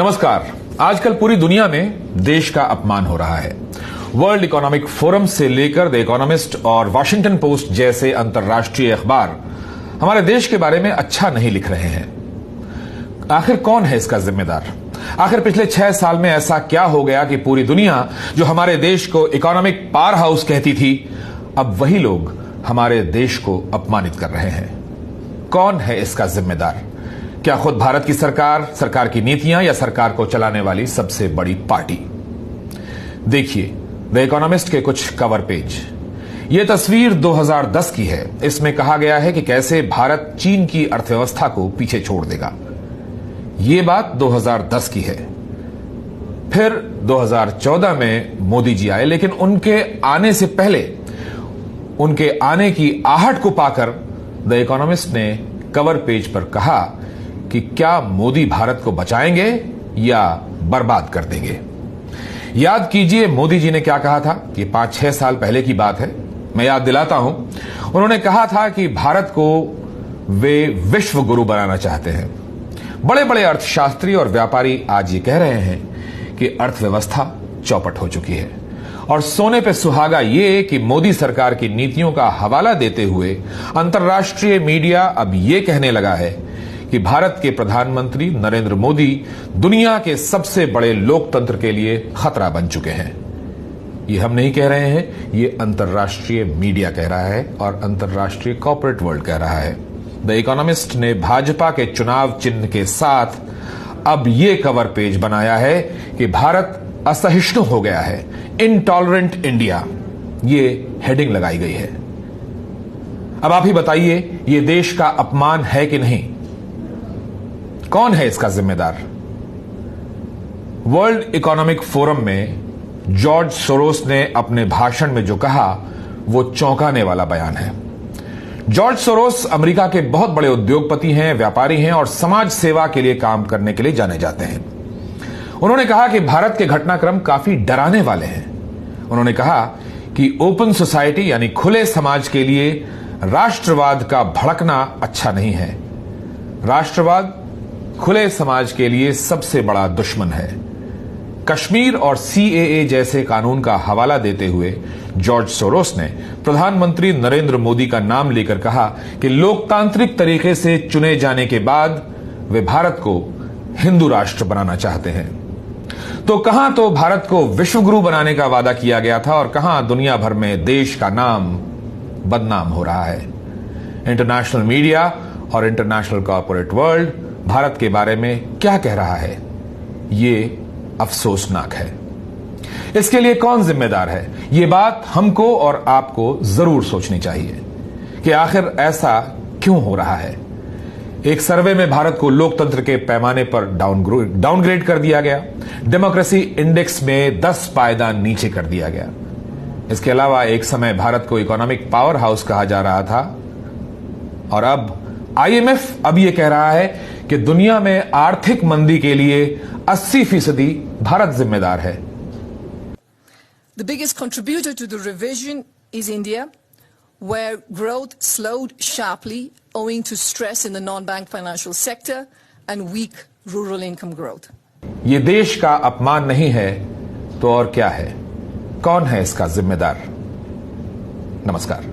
नमस्कार। आजकल पूरी दुनिया में देश का अपमान हो रहा है। वर्ल्ड इकोनॉमिक फोरम से लेकर द इकोनॉमिस्ट और वॉशिंगटन पोस्ट जैसे अंतर्राष्ट्रीय अखबार हमारे देश के बारे में अच्छा नहीं लिख रहे हैं। आखिर कौन है इसका जिम्मेदार? आखिर पिछले 6 साल में ऐसा क्या हो गया कि पूरी दुनिया जो हमारे देश को इकोनॉमिक पावर हाउस कहती थी, अब वही लोग हमारे देश को अपमानित कर रहे हैं। कौन है इसका जिम्मेदार? क्या खुद भारत की सरकार की नीतियां, या सरकार को चलाने वाली सबसे बड़ी पार्टी? देखिए द इकोनॉमिस्ट के कुछ कवर पेज। यह तस्वीर 2010 की है। इसमें कहा गया है कि कैसे भारत चीन की अर्थव्यवस्था को पीछे छोड़ देगा। यह बात 2010 की है। फिर 2014 में मोदी जी आए, लेकिन उनके आने से पहले, उनके आने की आहट को पाकर द इकोनॉमिस्ट ने कवर पेज पर कहा कि क्या मोदी भारत को बचाएंगे या बर्बाद कर देंगे। याद कीजिए मोदी जी ने क्या कहा था। ये 5-6 साल पहले की बात है। मैं याद दिलाता हूं। उन्होंने कहा था कि भारत को वे विश्व गुरु बनाना चाहते हैं। बड़े बड़े अर्थशास्त्री और व्यापारी आज ये कह रहे हैं कि अर्थव्यवस्था चौपट हो चुकी है। और सोने पे सुहागा ये कि मोदी सरकार की नीतियों का हवाला देते हुए अंतर्राष्ट्रीय मीडिया अब ये कहने लगा है कि भारत के प्रधानमंत्री नरेंद्र मोदी दुनिया के सबसे बड़े लोकतंत्र के लिए खतरा बन चुके हैं। ये हम नहीं कह रहे हैं, ये अंतर्राष्ट्रीय मीडिया कह रहा है और अंतर्राष्ट्रीय कॉर्पोरेट वर्ल्ड कह रहा है। द इकोनॉमिस्ट ने भाजपा के चुनाव चिन्ह के साथ अब ये कवर पेज बनाया है कि भारत असहिष्णु हो गया है, इनटॉलरेंट इंडिया। ये हेडिंग लगाई गई है। अब आप ही बताइए, ये देश का अपमान है कि नहीं? कौन है इसका जिम्मेदार? वर्ल्ड इकोनॉमिक फोरम में जॉर्ज सोरोस ने अपने भाषण में जो कहा, वो चौंकाने वाला बयान है। जॉर्ज सोरोस अमेरिका के बहुत बड़े उद्योगपति हैं, व्यापारी हैं और समाज सेवा के लिए काम करने के लिए जाने जाते हैं। उन्होंने कहा कि भारत के घटनाक्रम काफी डराने वाले हैं। उन्होंने कहा कि ओपन सोसाइटी यानी खुले समाज के लिए राष्ट्रवाद का भड़कना अच्छा नहीं है। राष्ट्रवाद खुले समाज के लिए सबसे बड़ा दुश्मन है। कश्मीर और CAA जैसे कानून का हवाला देते हुए जॉर्ज सोरोस ने प्रधानमंत्री नरेंद्र मोदी का नाम लेकर कहा कि लोकतांत्रिक तरीके से चुने जाने के बाद वे भारत को हिंदू राष्ट्र बनाना चाहते हैं। तो कहां तो भारत को विश्वगुरु बनाने का वादा किया गया था और कहां दुनिया भर में देश का नाम बदनाम हो रहा है। इंटरनेशनल मीडिया और इंटरनेशनल कॉर्पोरेट वर्ल्ड भारत के बारे में क्या कह रहा है, ये अफसोसनाक है। इसके लिए कौन जिम्मेदार है? ये बात हमको और आपको जरूर सोचनी चाहिए कि आखिर ऐसा क्यों हो रहा है। एक सर्वे में भारत को लोकतंत्र के पैमाने पर डाउनग्रेड कर दिया गया। डेमोक्रेसी इंडेक्स में 10 पायदान नीचे कर दिया गया। इसके अलावा एक समय भारत को इकोनॉमिक पावर हाउस कहा जा रहा था और अब IMF अब यह कह रहा है कि दुनिया में आर्थिक मंदी के लिए 80% भारत जिम्मेदार है। The biggest contributor to the revision is India, where growth slowed sharply owing to stress in the non-bank financial sector and weak rural income growth. ये देश का अपमान नहीं है तो और क्या है? कौन है इसका जिम्मेदार? नमस्कार।